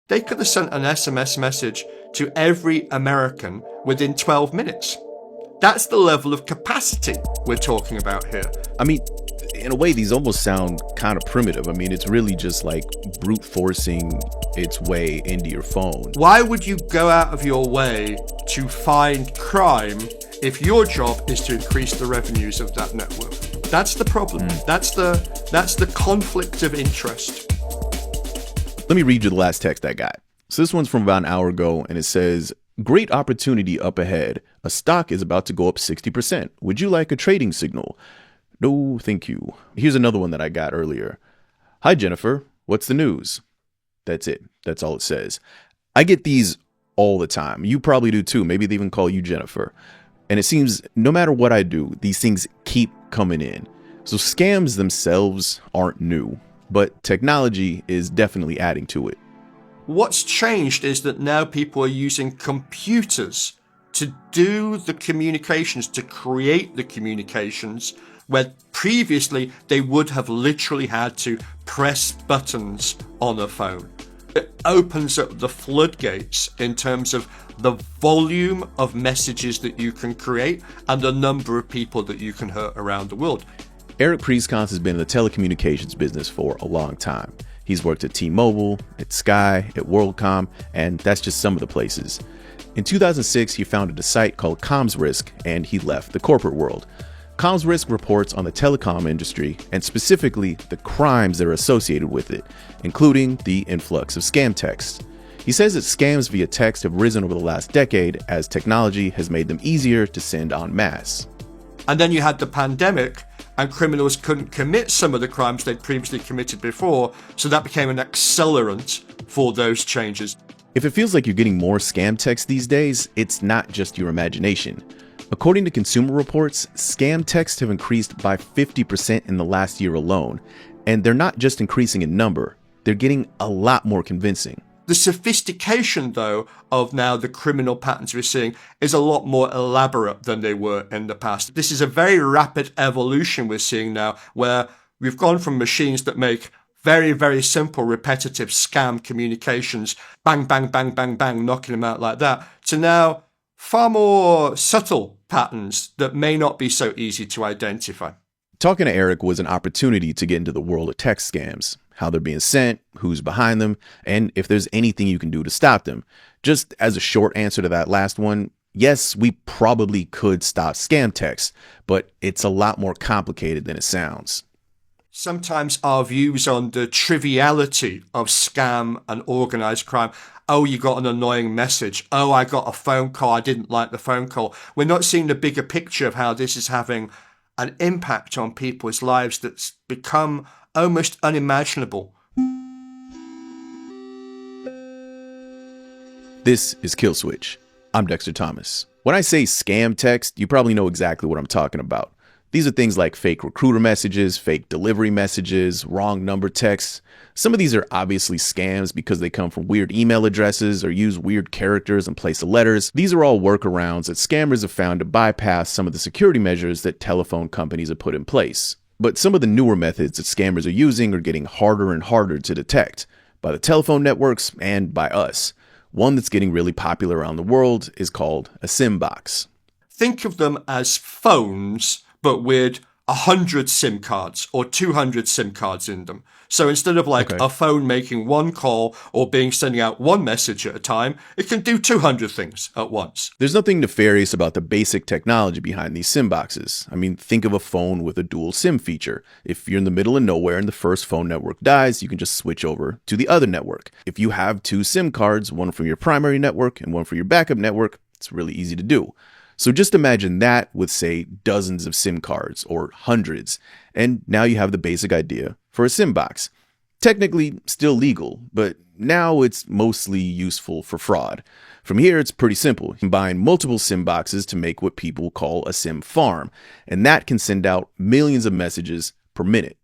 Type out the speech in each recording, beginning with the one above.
They could have sent an SMS message to every American within 12 minutes. That's the level of capacity we're talking about here. I mean, in a way, these almost sound kind of primitive. I mean, it's really just like brute forcing its way into your phone. Why would you go out of your way to find crime if your job is to increase the revenues of that network? That's the problem. That's the conflict of interest. Let me read you the last text I got. So this one's from about an hour ago, and it says, "Great opportunity up ahead. A stock is about to go up 60%. Would you like a trading signal?" No, thank you. Here's another one that I got earlier. "Hi, Jennifer. What's the news?" That's it. That's all it says. I get these all the time. You probably do too. Maybe they even call you Jennifer. And it seems no matter what I do, these things keep coming in. So scams themselves aren't new, but technology is definitely adding to it. What's changed is that now people are using computers to do the communications, to create the communications, where previously they would have literally had to press buttons on a phone. It opens up the floodgates in terms of the volume of messages that you can create and the number of people that you can hurt around the world. Eric Prieskorn has been in the telecommunications business for a long time. He's worked at T-Mobile, at Sky, at WorldCom, and that's just some of the places. In 2006, he founded a site called CommsRisk, and he left the corporate world. CommsRisk reports on the telecom industry, and specifically the crimes that are associated with it, including the influx of scam texts. He says that scams via text have risen over the last decade as technology has made them easier to send en masse. And then you had the pandemic, and criminals couldn't commit some of the crimes they'd previously committed before, so that became an accelerant for those changes. If it feels like you're getting more scam texts these days, it's not just your imagination. According to Consumer Reports, scam texts have increased by 50% in the last year alone, and they're not just increasing in number, they're getting a lot more convincing. The sophistication, though, of now the criminal patterns we're seeing is a lot more elaborate than they were in the past. This is a very rapid evolution we're seeing now, where we've gone from machines that make very, very simple, repetitive scam communications, bang, bang, bang, bang, bang, knocking them out like that, to now far more subtle patterns that may not be so easy to identify. Talking to Eric was an opportunity to get into the world of text scams, how they're being sent, who's behind them, and if there's anything you can do to stop them. Just as a short answer to that last one, yes, we probably could stop scam texts, but it's a lot more complicated than it sounds. Sometimes our views on the triviality of scam and organized crime, oh, you got an annoying message, oh, I got a phone call, I didn't like the phone call. We're not seeing the bigger picture of how this is having an impact on people's lives that's become almost unimaginable. This is Kill Switch. I'm Dexter Thomas. When I say scam text, you probably know exactly what I'm talking about. These are things like fake recruiter messages, fake delivery messages, wrong number texts. Some of these are obviously scams because they come from weird email addresses or use weird characters in place of letters. These are all workarounds that scammers have found to bypass some of the security measures that telephone companies have put in place. But some of the newer methods that scammers are using are getting harder and harder to detect by the telephone networks and by us. One that's getting really popular around the world is called a SIM box. Think of them as phones, but with 100 SIM cards or 200 SIM cards in them. So instead of a phone making one call or sending out one message at a time, it can do 200 things at once. There's nothing nefarious about the basic technology behind these SIM boxes. I mean, think of a phone with a dual SIM feature. If you're in the middle of nowhere and the first phone network dies, you can just switch over to the other network. If you have two SIM cards, one from your primary network and one for your backup network, it's really easy to do. So just imagine that with, say, dozens of SIM cards or hundreds, and now you have the basic idea for a SIM box. Technically still legal, but now it's mostly useful for fraud. From here, it's pretty simple. You combine multiple SIM boxes to make what people call a SIM farm, and that can send out millions of messages per minute.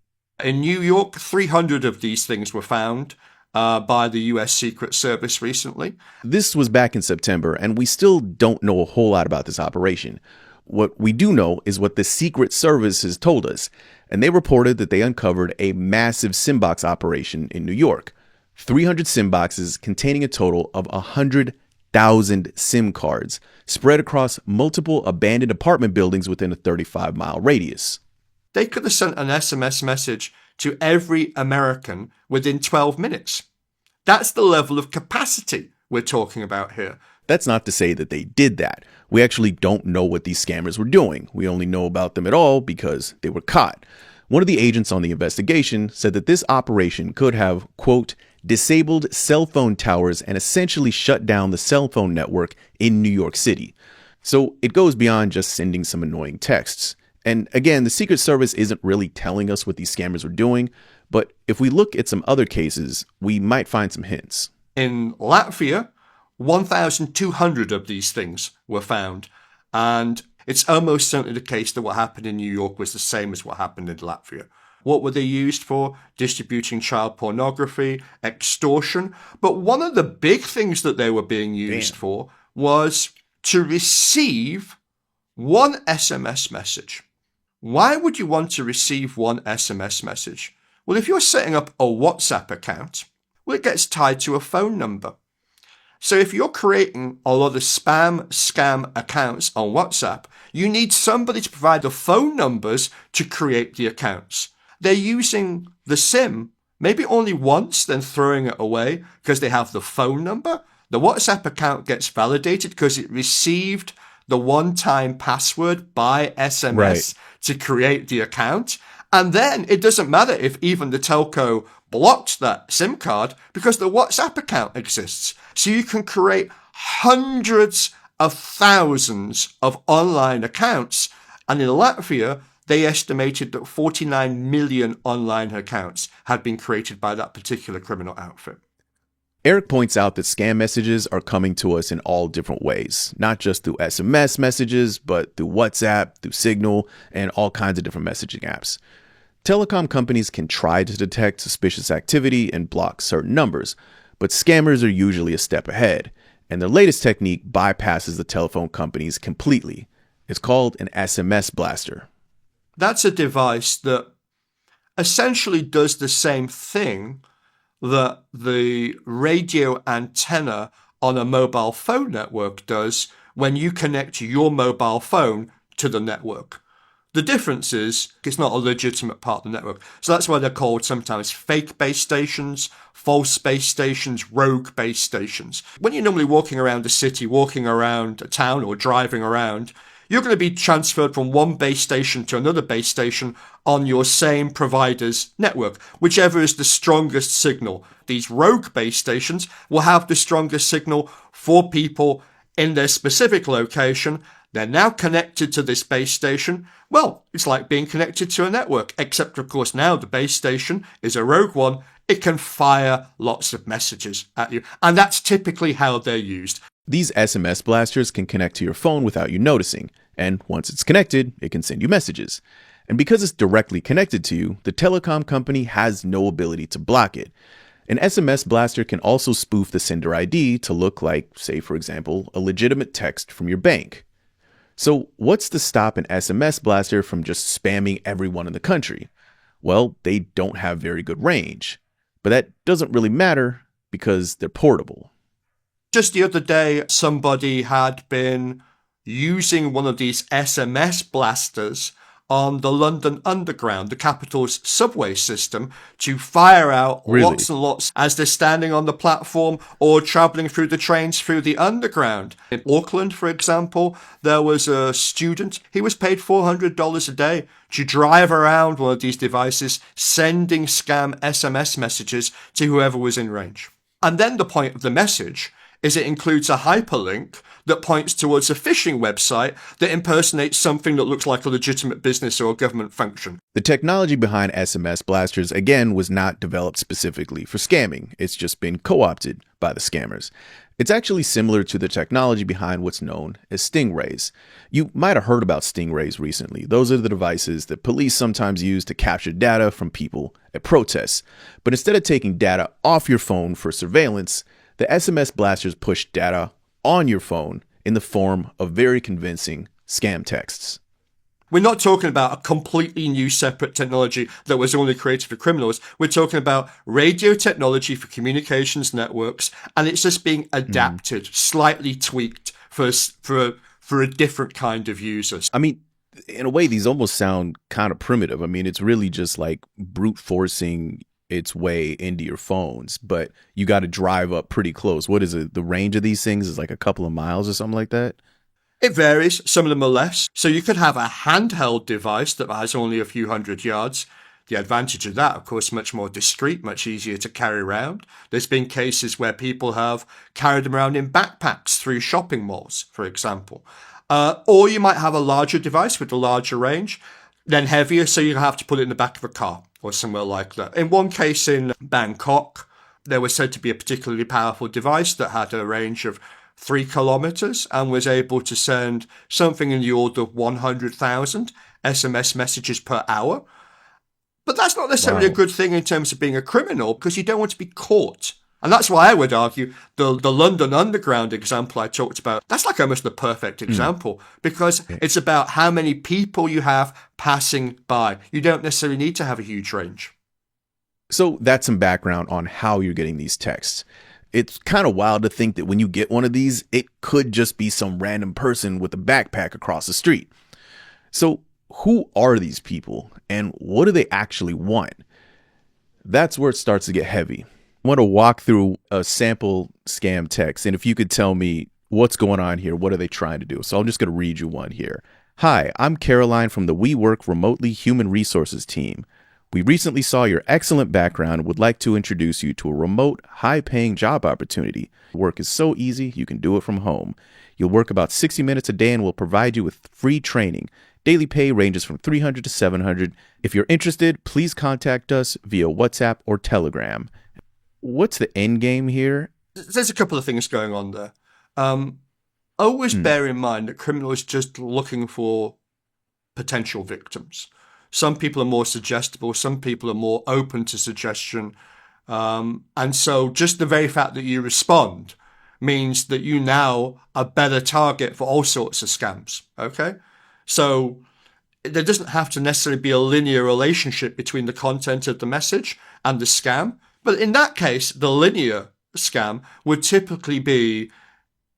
In New York, 300 of these things were found by the US Secret Service recently. This was back in September, and we still don't know a whole lot about this operation. What we do know is what the Secret Service has told us, and they reported that they uncovered a massive SIM box operation in New York. 300 SIM boxes containing a total of 100,000 SIM cards spread across multiple abandoned apartment buildings within a 35-mile radius. They could have sent an SMS message to every American within 12 minutes. That's the level of capacity we're talking about here. That's not to say that they did that. We actually don't know what these scammers were doing. We only know about them at all because they were caught. One of the agents on the investigation said that this operation could have, quote, disabled cell phone towers and essentially shut down the cell phone network in New York City. So it goes beyond just sending some annoying texts. And again, the Secret Service isn't really telling us what these scammers were doing, but if we look at some other cases, we might find some hints. In Latvia, 1,200 of these things were found, and it's almost certainly the case that what happened in New York was the same as what happened in Latvia. What were they used for? Distributing child pornography, extortion. But one of the big things that they were being used for was to receive one SMS message. Why would you want to receive one SMS message? Well, if you're setting up a WhatsApp account, well, it gets tied to a phone number. So if you're creating a lot of spam, scam accounts on WhatsApp, you need somebody to provide the phone numbers to create the accounts. They're using the SIM maybe only once, then throwing it away because they have the phone number. The WhatsApp account gets validated because it received the one-time password by SMS to create the account. And then it doesn't matter if even the telco blocked that SIM card because the WhatsApp account exists. So you can create hundreds of thousands of online accounts. And in Latvia, they estimated that 49 million online accounts had been created by that particular criminal outfit. Eric points out that scam messages are coming to us in all different ways, not just through SMS messages, but through WhatsApp, through Signal, and all kinds of different messaging apps. Telecom companies can try to detect suspicious activity and block certain numbers, but scammers are usually a step ahead, and their latest technique bypasses the telephone companies completely. It's called an SMS blaster. That's a device that essentially does the same thing that the radio antenna on a mobile phone network does when you connect your mobile phone to the network. The difference is it's not a legitimate part of the network. So that's why they're called sometimes fake base stations, false base stations, rogue base stations. When you're normally walking around a city, walking around a town or driving around, you're going to be transferred from one base station to another base station on your same provider's network, whichever is the strongest signal. These rogue base stations will have the strongest signal for people in their specific location. They're now connected to this base station. Well, it's like being connected to a network, except of course now the base station is a rogue one. It can fire lots of messages at you. And that's typically how they're used. These SMS blasters can connect to your phone without you noticing, and once it's connected, it can send you messages. And because it's directly connected to you, the telecom company has no ability to block it. An SMS blaster can also spoof the sender ID to look like, say for example, a legitimate text from your bank. So what's to stop an SMS blaster from just spamming everyone in the country? Well, they don't have very good range, but that doesn't really matter because they're portable. Just the other day, somebody had been using one of these SMS blasters on the London Underground, the capital's subway system, to fire out lots and lots as they're standing on the platform or travelling through the trains through the underground. In Auckland, for example, there was a student. He was paid $400 a day to drive around one of these devices, sending scam SMS messages to whoever was in range. And then the point of the message is it includes a hyperlink that points towards a phishing website that impersonates something that looks like a legitimate business or a government function. The technology behind SMS blasters, again, was not developed specifically for scamming. It's just been co-opted by the scammers. It's actually similar to the technology behind what's known as stingrays. You might have heard about stingrays recently. Those are the devices that police sometimes use to capture data from people at protests. But instead of taking data off your phone for surveillance, the SMS blasters push data on your phone in the form of very convincing scam texts. We're not talking about a completely new separate technology that was only created for criminals. We're talking about radio technology for communications networks, and it's just being adapted, slightly tweaked for a different kind of users. I mean, in a way, these almost sound kind of primitive. I mean, it's really just like brute forcing its way into your phones, but you got to drive up pretty close. What is it? The range of these things is like a couple of miles or something like that? It varies. Some of them are less. So you could have a handheld device that has only a few hundred yards. The advantage of that, of course, much more discreet, much easier to carry around. There's been cases where people have carried them around in backpacks through shopping malls, for example. Or you might have a larger device with a larger range, then heavier, so you have to put it in the back of a car or somewhere like that. In one case in Bangkok, there was said to be a particularly powerful device that had a range of 3 kilometers and was able to send something in the order of 100,000 SMS messages per hour. But that's not necessarily a good thing in terms of being a criminal, because you don't want to be caught. And that's why I would argue the London Underground example I talked about, that's like almost the perfect example, because it's about how many people you have passing by. You don't necessarily need to have a huge range. So that's some background on how you're getting these texts. It's kind of wild to think that when you get one of these, it could just be some random person with a backpack across the street. So who are these people and what do they actually want? That's where it starts to get heavy. I want to walk through a sample scam text, and if you could tell me what's going on here, what are they trying to do? So I'm just going to read you one here. Hi, I'm Caroline from the We Work Remotely Human Resources team. We recently saw your excellent background and would like to introduce you to a remote, high-paying job opportunity. Work is so easy, you can do it from home. You'll work about 60 minutes a day and we'll provide you with free training. Daily pay ranges from $300 to $700. If you're interested, please contact us via WhatsApp or Telegram. What's the end game here? There's a couple of things going on there. Always bear in mind that criminals are just looking for potential victims. Some people are more suggestible. Some people are more open to suggestion. And so just the very fact that you respond means that you now are a better target for all sorts of scams. Okay? So there doesn't have to necessarily be a linear relationship between the content of the message and the scam. But in that case, the linear scam would typically be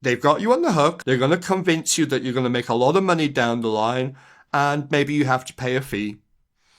they've got you on the hook. They're going to convince you that you're going to make a lot of money down the line, and maybe you have to pay a fee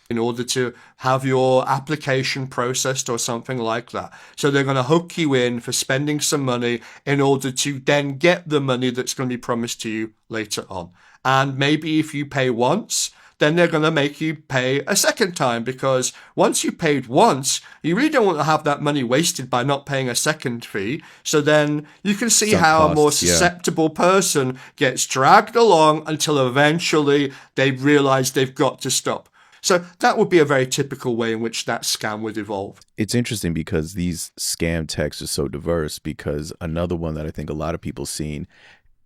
in order to have your application processed or something like that. So they're going to hook you in for spending some money in order to then get the money that's going to be promised to you later on. And maybe if you pay once, then they're going to make you pay a second time, because once you paid once, you really don't want to have that money wasted by not paying a second fee. So then you can see how a more susceptible person gets dragged along until eventually they realize they've got to stop. So that would be a very typical way in which that scam would evolve. It's interesting because these scam texts are so diverse, because another one that I think a lot of people seen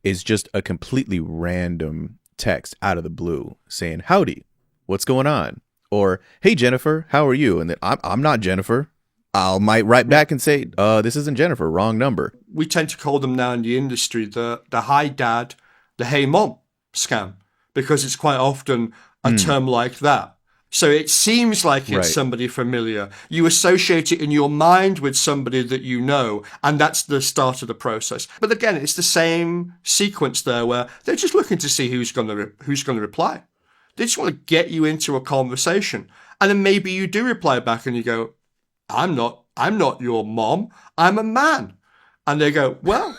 is just a completely random text out of the blue saying, howdy, what's going on? Or, hey, Jennifer, how are you? And then I'm not Jennifer. I might write back and say, this isn't Jennifer, wrong number. We tend to call them now in the industry the hi dad, the hey mom scam, because it's quite often a term like that. So it seems like it's somebody familiar. You associate it in your mind with somebody that you know, and that's the start of the process. But again, it's the same sequence there where they're just looking to see who's going to reply. They just want to get you into a conversation. And then maybe you do reply back and you go, I'm not your mom. I'm a man. And they go, well,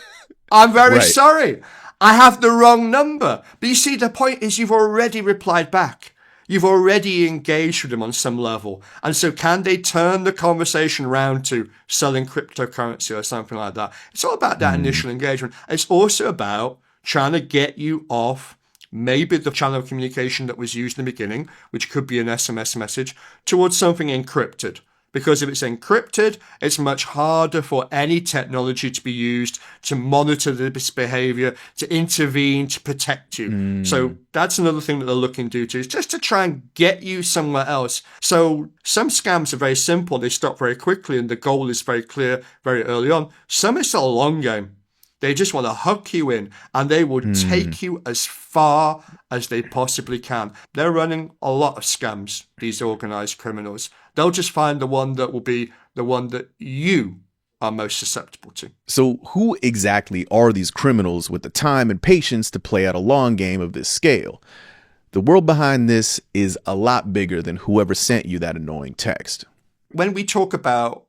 I'm very sorry. I have the wrong number. But you see, the point is you've already replied back. You've already engaged with them on some level. And so can they turn the conversation around to selling cryptocurrency or something like that? It's all about that initial engagement. It's also about trying to get you off maybe the channel of communication that was used in the beginning, which could be an SMS message, towards something encrypted. Because if it's encrypted, it's much harder for any technology to be used to monitor this behavior, to intervene, to protect you. So that's another thing that they're looking to do too, is just to try and get you somewhere else. So some scams are very simple. They stop very quickly and the goal is very clear very early on. Some it's a long game. They just want to hook you in, and they will take you as far as they possibly can. They're running a lot of scams, these organized criminals. They'll just find the one that will be the one that you are most susceptible to. So who exactly are these criminals with the time and patience to play out a long game of this scale? The world behind this is a lot bigger than whoever sent you that annoying text. When we talk about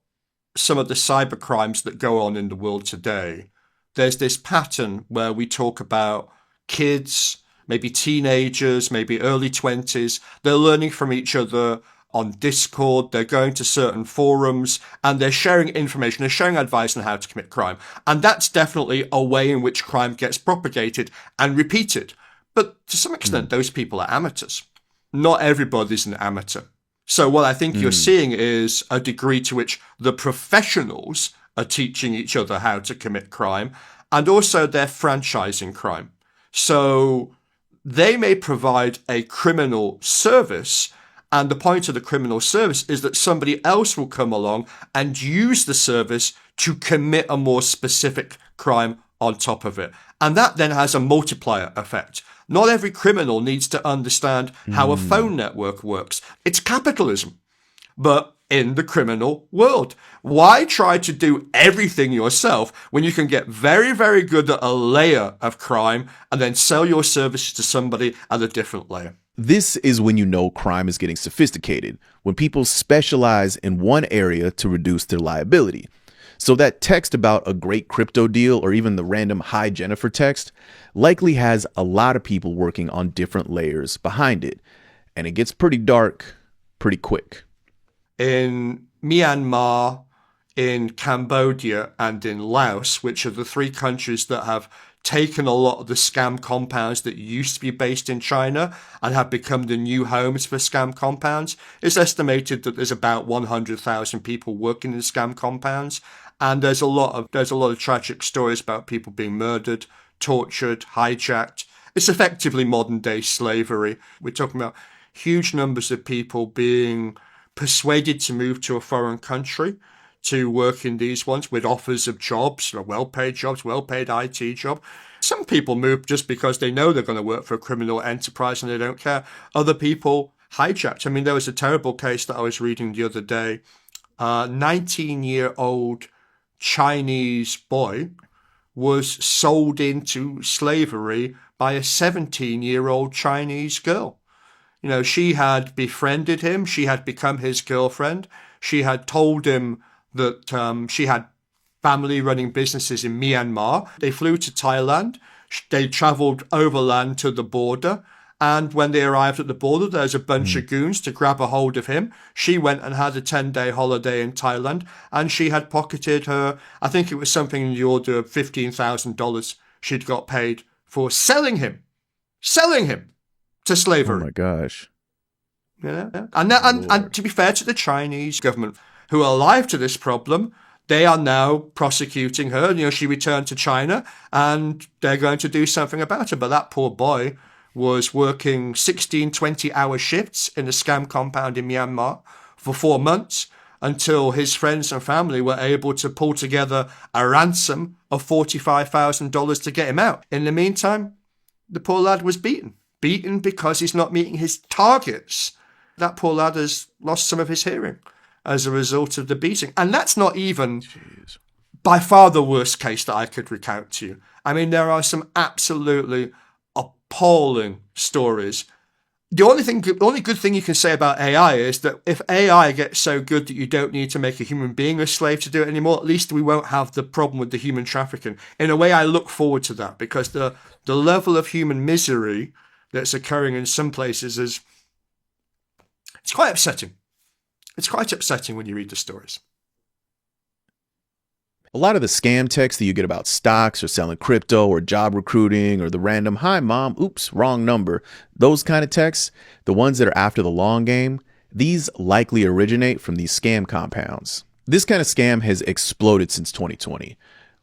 some of the cyber crimes that go on in the world today, there's this pattern where we talk about kids, maybe teenagers, maybe early 20s. They're learning from each other on Discord. They're going to certain forums and they're sharing information. They're sharing advice on how to commit crime. And that's definitely a way in which crime gets propagated and repeated. But to some extent, those people are amateurs. Not everybody's an amateur. So what I think you're seeing is a degree to which the professionals are teaching each other how to commit crime, and also they're franchising crime. So they may provide a criminal service, and the point of the criminal service is that somebody else will come along and use the service to commit a more specific crime on top of it. And that then has a multiplier effect. Not every criminal needs to understand how a phone network works. It's capitalism, but in the criminal world. Why try to do everything yourself when you can get very, very good at a layer of crime and then sell your services to somebody at a different layer? This is when you know crime is getting sophisticated, when people specialize in one area to reduce their liability. So that text about a great crypto deal or even the random "Hi Jennifer" text likely has a lot of people working on different layers behind it. And it gets pretty dark pretty quick. In Myanmar, in Cambodia, and in Laos, which are the three countries that have taken a lot of the scam compounds that used to be based in China and have become the new homes for scam compounds, it's estimated that there's about 100,000 people working in scam compounds. And there's a lot of tragic stories about people being murdered, tortured, hijacked. It's effectively modern day slavery. We're talking about huge numbers of people being persuaded to move to a foreign country to work in these ones with offers of jobs, well-paid jobs, well-paid IT job. Some people move just because they know they're going to work for a criminal enterprise and they don't care. Other people hijacked. I mean, there was a terrible case that I was reading the other day. 19-year-old Chinese boy was sold into slavery by a 17-year-old Chinese girl. You know, she had befriended him. She had become his girlfriend. She had told him that she had family running businesses in Myanmar. They flew to Thailand. They traveled overland to the border. And when they arrived at the border, there's a bunch of goons to grab a hold of him. She went and had a 10-day holiday in Thailand, and she had pocketed her, I think it was something in the order of $15,000 she'd got paid for selling him to slavery. Oh my gosh. Yeah. And to be fair to the Chinese government, who are alive to this problem, they are now prosecuting her. You know, she returned to China, and they're going to do something about it. But that poor boy was working 16, 20-hour shifts in a scam compound in Myanmar for 4 months until his friends and family were able to pull together a ransom of $45,000 to get him out. In the meantime, the poor lad was beaten because he's not meeting his targets. That poor lad has lost some of his hearing as a result of the beating. And that's not even by far the worst case that I could recount to you. I mean, there are some absolutely appalling stories. The only good thing you can say about AI is that if AI gets so good that you don't need to make a human being a slave to do it anymore, at least we won't have the problem with the human trafficking. In a way, I look forward to that, because the level of human misery that's occurring in some places it's quite upsetting. It's quite upsetting when you read the stories. A lot of the scam texts that you get about stocks or selling crypto or job recruiting or the random "Hi mom, oops, wrong number," those kind of texts, the ones that are after the long game, these likely originate from these scam compounds. This kind of scam has exploded since 2020.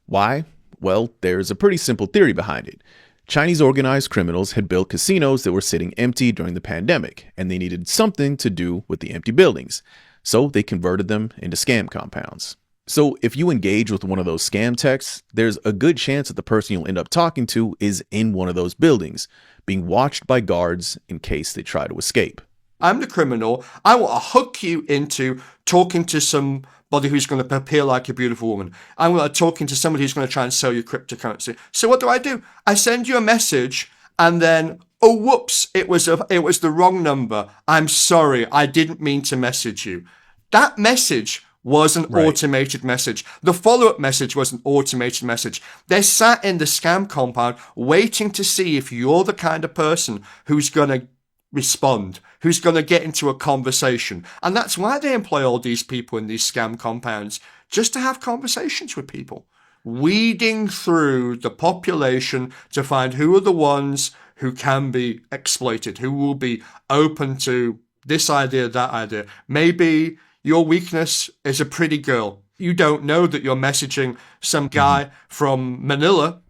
Why? Well, there's a pretty simple theory behind it. Chinese organized criminals had built casinos that were sitting empty during the pandemic, and they needed something to do with the empty buildings. So they converted them into scam compounds. So if you engage with one of those scam texts, there's a good chance that the person you'll end up talking to is in one of those buildings, being watched by guards in case they try to escape. I'm the criminal. I want to hook you into talking to somebody who's going to appear like a beautiful woman. I'm going to talking to somebody who's going to try and sell you cryptocurrency. So what do? I send you a message and then, oh, whoops, it was the wrong number. I'm sorry. I didn't mean to message you. That message was an automated message. The follow-up message was an automated message. They're sat in the scam compound waiting to see if you're the kind of person who's going to respond, who's going to get into a conversation. And that's why they employ all these people in these scam compounds, just to have conversations with people, weeding through the population to find who are the ones who can be exploited, who will be open to this idea, that idea. Maybe your weakness is a pretty girl. You don't know that you're messaging some guy from Manila,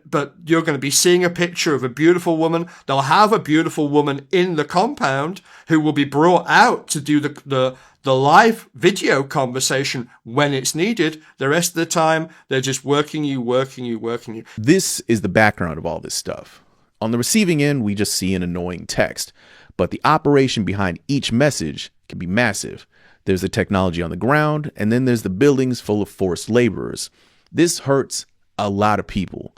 but you're going to be seeing a picture of a beautiful woman. They'll have a beautiful woman in the compound who will be brought out to do the live video conversation when it's needed. The rest of the time, they're just working you. This is the background of all this stuff. On the receiving end, we just see an annoying text, but the operation behind each message can be massive. There's the technology on the ground, and then there's the buildings full of forced laborers. This hurts a lot of people,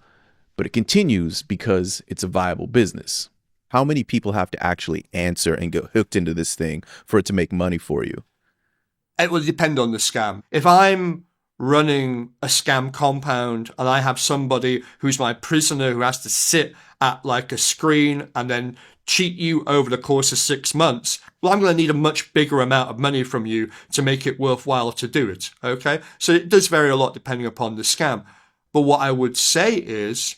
but it continues because it's a viable business. How many people have to actually answer and get hooked into this thing for it to make money for you? It will depend on the scam. If I'm running a scam compound and I have somebody who's my prisoner who has to sit at like a screen and then cheat you over the course of 6 months, well, I'm going to need a much bigger amount of money from you to make it worthwhile to do it. Okay. So it does vary a lot depending upon the scam. But what I would say is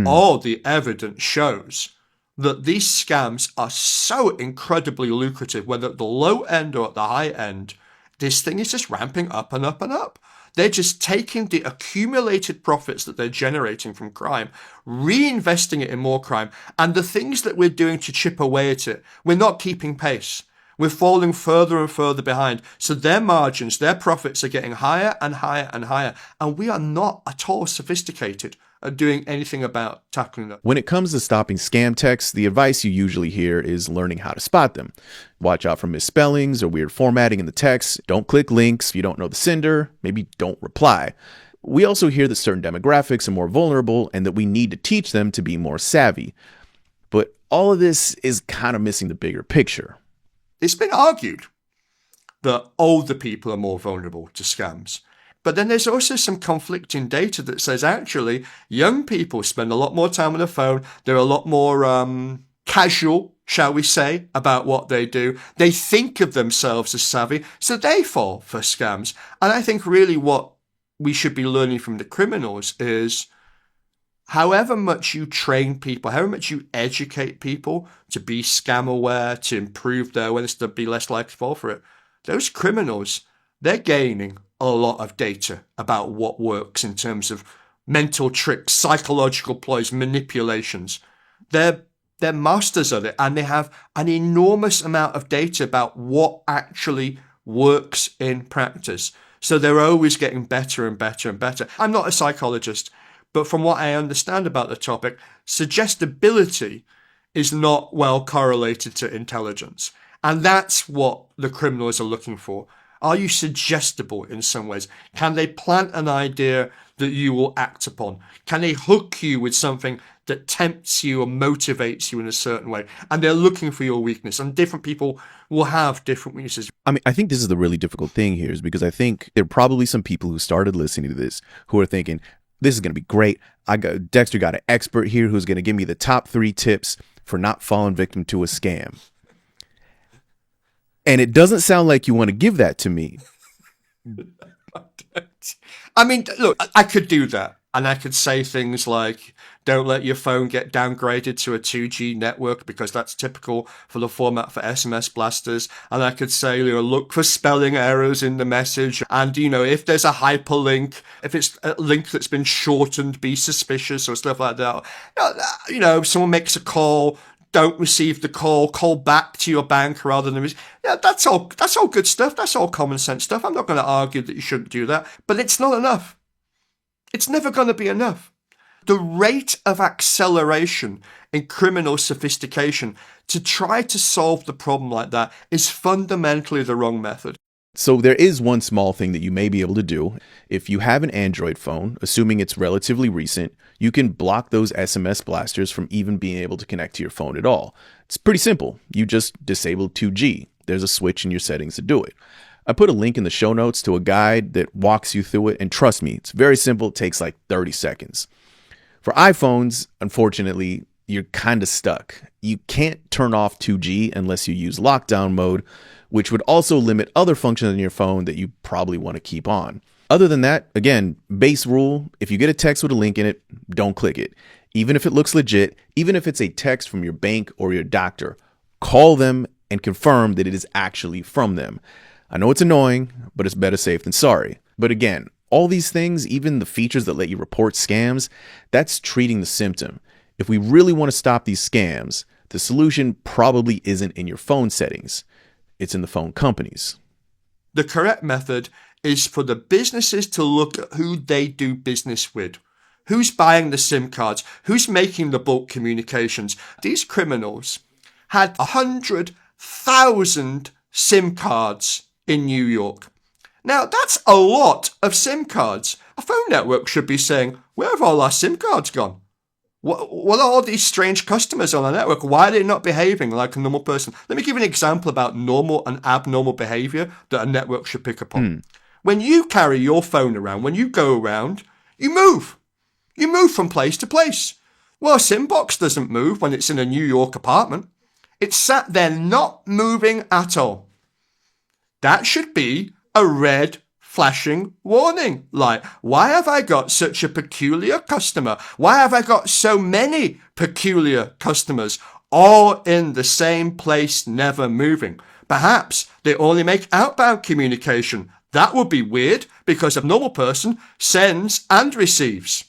all the evidence shows that these scams are so incredibly lucrative, whether at the low end or at the high end. This thing is just ramping up and up and up. They're just taking the accumulated profits that they're generating from crime, reinvesting it in more crime, and the things that we're doing to chip away at it, we're not keeping pace. We're falling further and further behind. So their margins, their profits are getting higher and higher and higher. And we are not at all sophisticated at doing anything about tackling them. When it comes to stopping scam texts, the advice you usually hear is learning how to spot them. Watch out for misspellings or weird formatting in the text. Don't click links if you don't know the sender. Maybe don't reply. We also hear that certain demographics are more vulnerable and that we need to teach them to be more savvy. But all of this is kind of missing the bigger picture. It's been argued that older people are more vulnerable to scams. But then there's also some conflicting data that says actually young people spend a lot more time on the phone. They're a lot more casual, shall we say, about what they do. They think of themselves as savvy, so they fall for scams. And I think really what we should be learning from the criminals is however much you train people, however much you educate people to be scam aware, to improve their awareness, to be less likely to fall for it, those criminals, they're gaining a lot of data about what works in terms of mental tricks, psychological ploys, manipulations. They're masters of it, and they have an enormous amount of data about what actually works in practice. So they're always getting better and better and better. I'm not a psychologist, but from what I understand about the topic, suggestibility is not well correlated to intelligence. And that's what the criminals are looking for. Are you suggestible in some ways? Can they plant an idea that you will act upon? Can they hook you with something that tempts you or motivates you in a certain way? And they're looking for your weakness. And different people will have different weaknesses. I mean, I think this is the really difficult thing here is because I think there are probably some people who started listening to this who are thinking, this is going to be great. Dexter got an expert here who's going to give me the top 3 tips for not falling victim to a scam. And it doesn't sound like you want to give that to me. I mean, look, I could do that. And I could say things like, don't let your phone get downgraded to a 2G network because that's typical for the format for SMS blasters. And I could say, look for spelling errors in the message. And, if there's a hyperlink, if it's a link that's been shortened, be suspicious or stuff like that. If someone makes a call, don't receive the call back to your bank rather than yeah, that's all good stuff. That's all common sense stuff. I'm not going to argue that you shouldn't do that, but it's not enough. It's never going to be enough. The rate of acceleration in criminal sophistication to try to solve the problem like that is fundamentally the wrong method. So there is one small thing that you may be able to do. If you have an Android phone, assuming it's relatively recent, you can block those SMS blasters from even being able to connect to your phone at all. It's pretty simple. You just disable 2G. There's a switch in your settings to do it. I put a link in the show notes to a guide that walks you through it, and trust me, it's very simple. It takes like 30 seconds. For iPhones, unfortunately, you're kind of stuck. You can't turn off 2G unless you use lockdown mode, which would also limit other functions on your phone that you probably want to keep on. Other than that, again, base rule, if you get a text with a link in it, don't click it. Even if it looks legit, even if it's a text from your bank or your doctor, call them and confirm that it is actually from them. I know it's annoying, but it's better safe than sorry. But again, all these things, even the features that let you report scams, that's treating the symptom. If we really want to stop these scams, the solution probably isn't in your phone settings. It's in the phone companies. The correct method is for the businesses to look at who they do business with. Who's buying the SIM cards? Who's making the bulk communications? These criminals had 100,000 SIM cards in New York. Now, that's a lot of SIM cards. A phone network should be saying, where have all our SIM cards gone? What are all these strange customers on our network? Why are they not behaving like a normal person? Let me give you an example about normal and abnormal behavior that a network should pick up on. When you carry your phone around, when you go around, you move. You move from place to place. Well, a SIM box doesn't move when it's in a New York apartment. It's sat there not moving at all. That should be a red flashing warning. Like, why have I got such a peculiar customer? Why have I got so many peculiar customers all in the same place, never moving? Perhaps they only make outbound communication. That would be weird because a normal person sends and receives.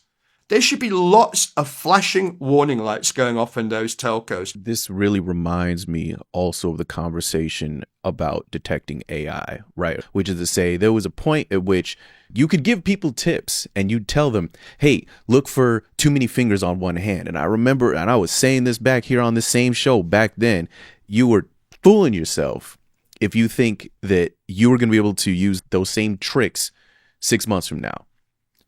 There should be lots of flashing warning lights going off in those telcos. This really reminds me also of the conversation about detecting AI, right? Which is to say, there was a point at which you could give people tips and you'd tell them, hey, look for too many fingers on one hand. And I remember, and I was saying this back here on the same show back then, you were fooling yourself if you think that you were going to be able to use those same tricks 6 months from now.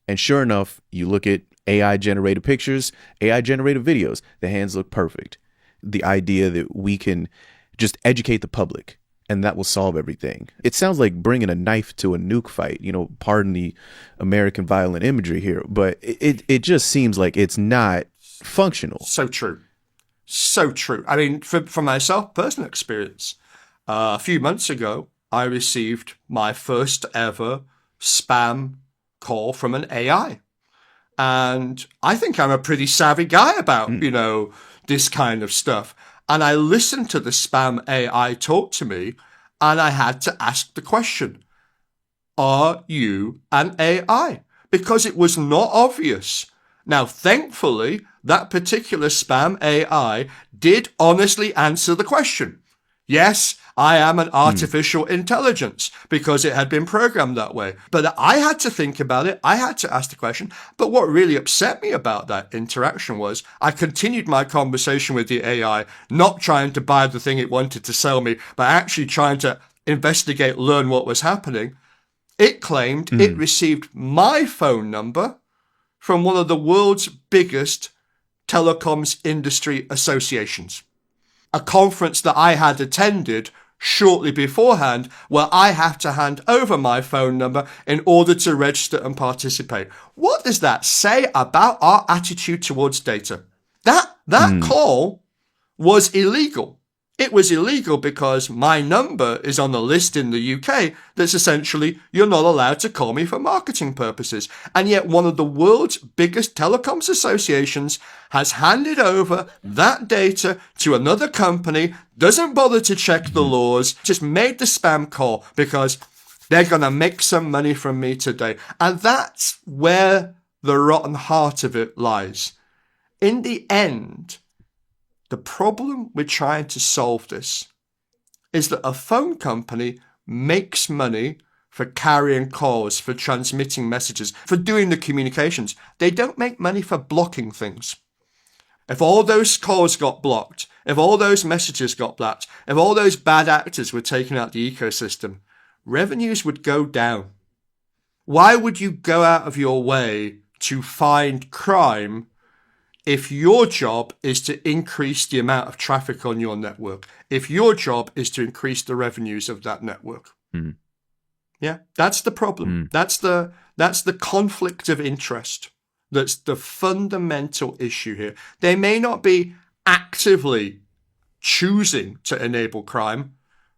And sure enough, you look at AI generated pictures, AI generated videos, the hands look perfect. The idea that we can just educate the public and that will solve everything. It sounds like bringing a knife to a nuke fight, pardon the American violent imagery here, but it just seems like it's not functional. So true. So true. I mean, for myself, personal experience, a few months ago, I received my first ever spam call from an AI. And I think I'm a pretty savvy guy about, this kind of stuff. And I listened to the spam AI talk to me, and I had to ask the question, are you an AI? Because it was not obvious. Now, thankfully, that particular spam AI did honestly answer the question. Yes, I am an artificial intelligence because it had been programmed that way. But I had to think about it. I had to ask the question. But what really upset me about that interaction was I continued my conversation with the AI, not trying to buy the thing it wanted to sell me, but actually trying to investigate, learn what was happening. It claimed it received my phone number from one of the world's biggest telecoms industry associations. A conference that I had attended shortly beforehand where I have to hand over my phone number in order to register and participate. What does that say about our attitude towards data? That call was illegal. It was illegal because my number is on the list in the UK that's essentially you're not allowed to call me for marketing purposes. And yet one of the world's biggest telecoms associations has handed over that data to another company, doesn't bother to check the laws, just made the spam call because they're going to make some money from me today. And that's where the rotten heart of it lies. In the end, The problem with trying to solve this is that a phone company makes money for carrying calls, for transmitting messages, for doing the communications. They don't make money for blocking things. If all those calls got blocked, if all those messages got blocked, if all those bad actors were taken out the ecosystem, revenues would go down. Why would you go out of your way to find crime if your job is to increase the amount of traffic on your network, if your job is to increase the revenues of that network? Mm. Yeah, that's the problem. That's the conflict of interest. That's the fundamental issue here. They may not be actively choosing to enable crime,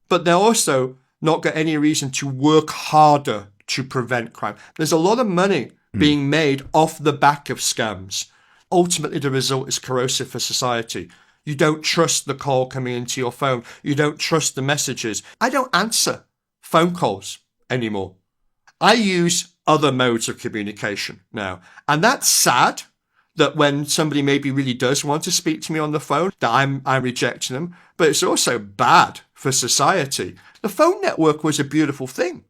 but they're also not got any reason to work harder to prevent crime. There's a lot of money being made off the back of scams. Ultimately, the result is corrosive for society. You don't trust the call coming into your phone. You don't trust the messages. I don't answer phone calls anymore. I use other modes of communication now. And that's sad that when somebody maybe really does want to speak to me on the phone, that I'm rejecting them. But it's also bad for society. The phone network was a beautiful thing.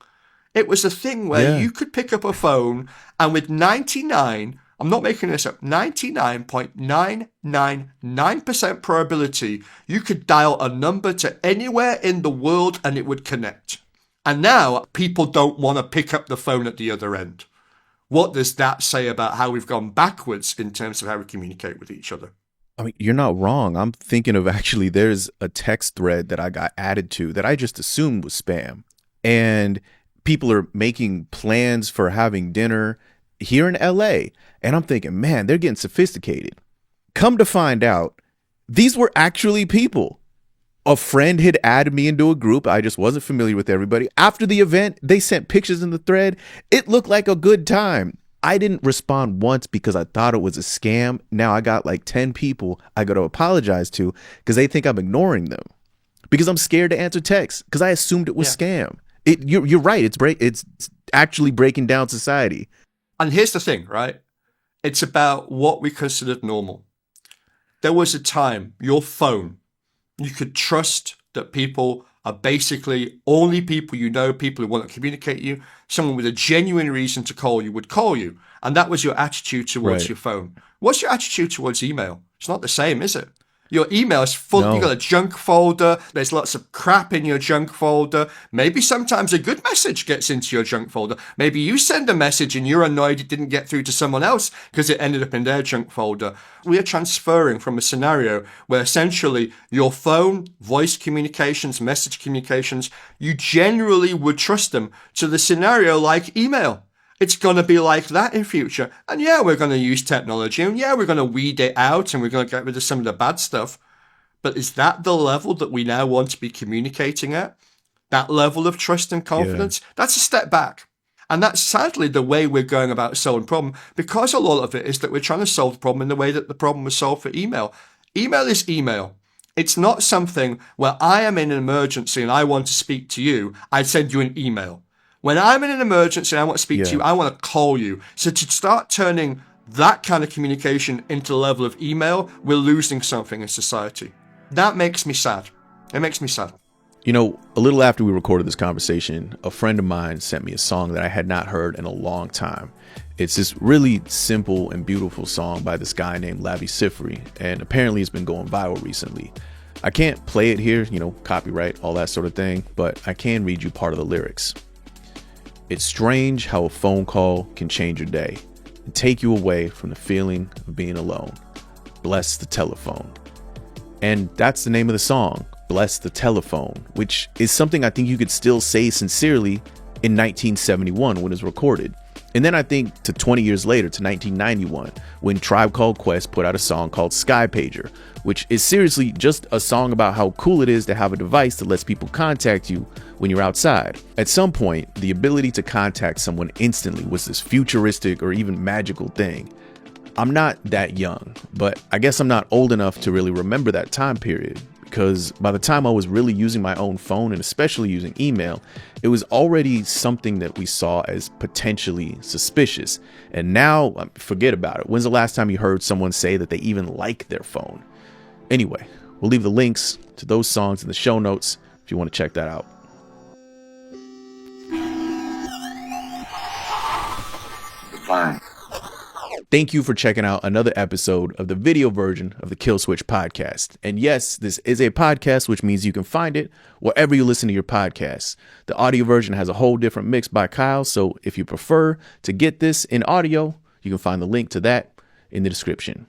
It was a thing where you could pick up a phone and with 99, I'm not making this up, 99.999% probability, you could dial a number to anywhere in the world and it would connect. And now people don't want to pick up the phone at the other end. What does that say about how we've gone backwards in terms of how we communicate with each other? I mean, you're not wrong. I'm thinking of actually, there's a text thread that I got added to that I just assumed was spam. And people are making plans for having dinner here in LA. And I'm thinking, man, they're getting sophisticated. Come to find out, these were actually people. A friend had added me into a group. I just wasn't familiar with everybody. After the event, they sent pictures in the thread. It looked like a good time. I didn't respond once because I thought it was a scam. Now I got like 10 people I got to apologize to because they think I'm ignoring them. Because I'm scared to answer texts because I assumed it was scam. You're right. It's actually breaking down society. And here's the thing, right? It's about what we considered normal. There was a time, your phone, you could trust that people are basically only people you know, people who want to communicate you. Someone with a genuine reason to call you would call you. And that was your attitude towards your phone. What's your attitude towards email? It's not the same, is it? Your email is full. No. You got a junk folder. There's lots of crap in your junk folder. Maybe sometimes a good message gets into your junk folder. Maybe you send a message and you're annoyed it didn't get through to someone else because it ended up in their junk folder. We are transferring from a scenario where essentially your phone, voice communications, message communications, you generally would trust them, to the scenario like email. It's going to be like that in future. And yeah, we're going to use technology and yeah, we're going to weed it out and we're going to get rid of some of the bad stuff. But is that the level that we now want to be communicating at? That level of trust and confidence? Yeah. That's a step back. And that's sadly the way we're going about solving the problem, because a lot of it is that we're trying to solve the problem in the way that the problem was solved for email. Email is email. It's not something where I am in an emergency and I want to speak to you, I'd send you an email. When I'm in an emergency and I want to speak to you, I want to call you. So to start turning that kind of communication into the level of email, we're losing something in society. That makes me sad. It makes me sad. You know, a little after we recorded this conversation, a friend of mine sent me a song that I had not heard in a long time. It's this really simple and beautiful song by this guy named Lavi Sifri, and apparently it's been going viral recently. I can't play it here, you know, copyright, all that sort of thing, but I can read you part of the lyrics. It's strange how a phone call can change your day and take you away from the feeling of being alone. Bless the telephone. And that's the name of the song, Bless the Telephone, which is something I think you could still say sincerely in 1971 when it was recorded. And then I think to 20 years later, to 1991, when Tribe Called Quest put out a song called Sky Pager, which is seriously just a song about how cool it is to have a device that lets people contact you when you're outside. At some point, the ability to contact someone instantly was this futuristic or even magical thing. I'm not that young, but I guess I'm not old enough to really remember that time period, because by the time I was really using my own phone and especially using email, it was already something that we saw as potentially suspicious. And now, forget about it. When's the last time you heard someone say that they even like their phone? Anyway, we'll leave the links to those songs in the show notes if you want to check that out. Fine. Thank you for checking out another episode of the video version of the Kill Switch podcast. And yes, this is a podcast, which means you can find it wherever you listen to your podcasts. The audio version has a whole different mix by Kyle, so if you prefer to get this in audio, you can find the link to that in the description.